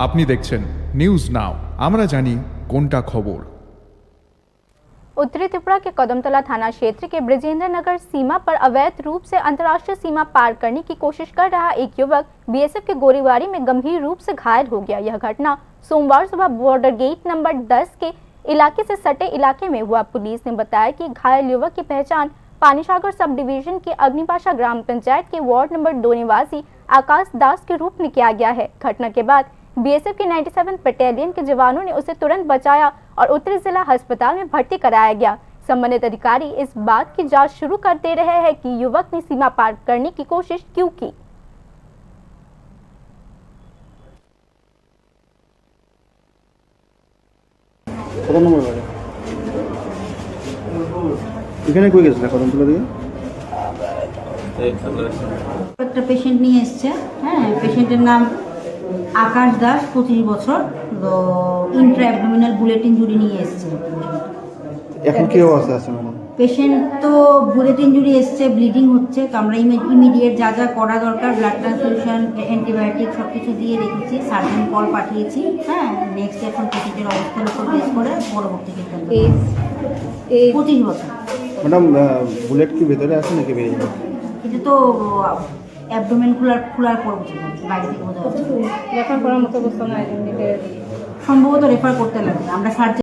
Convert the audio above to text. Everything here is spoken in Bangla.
আপনি দেখছেন নিউজ नाउ আমরা জানি কোনটা খবর। उत्तरी त्रिपुरा के कदमतला थाना क्षेत्र के ब्रजेंद्र नगर सीमा पर अवैध रूप से अंतर्राष्ट्रीय सीमा पार करने की कोशिश कर रहा एक युवक बीएसएफ के गोलीबारी में गंभीर रूप से घायल हो गया। यह घटना सोमवार सुबह बॉर्डर गेट नंबर 10 के इलाके से सटे इलाके में हुआ। पुलिस ने बताया कि घायल युवक की पहचान पानीसागर सब डिवीजन के अग्निपाशा ग्राम पंचायत के वार्ड नंबर 2 निवासी आकाश दास के रूप में किया गया है। घटना के बाद बीएसएफ के 97 बटालियन के जवानों ने उसे तुरंत बचाया और उत्तरी जिला अस्पताल में भर्ती कराया गया। संबंधित अधिकारी इस बात की जांच शुरू कर दे रहे हैं कि युवक ने सीमा पार करने की कोशिश क्यों की। এখানে কই গেছিল কদমতলা দিয়ে একটা পেশেন্ট নিয়ে এসছে। হ্যাঁ, পেশেন্টের নাম আকাশ দাস, 25 বছর। তো ইন্ট্রা অ্যাবডোমিনাল বুলেট ইনজুরি নিয়ে এসছে। এখন কি অবস্থা আছে ম্যাডাম? পেশেন্ট তো বুলেট ইনজুরি এসছে, ব্লিডিং হচ্ছে। তো আমরা ইমিডিয়েট যা যা করা দরকার, ব্লাড ট্রান্সফিউশন, অ্যান্টিবায়োটিক সব কিছু দিয়ে রেখেছি। সার্জন কল পাঠিয়েছি। হ্যাঁ, নেক্সট এখন পেশেন্টের অবস্থার উপর বেস করে পরবর্তী ট্রিটমেন্ট। 25 বছর। ম্যাডাম বুলেট কি ভেতরে আছে নাকি বেরিয়ে গেছে? এটা তো অ্যাবডোমেন খোলার পর বুঝতে বাইরে থেকে বোঝা যাচ্ছে। রেফার করার মতো অবস্থা নয়, সম্ভবত রেফার করতে লাগবে। আমরা সার্জন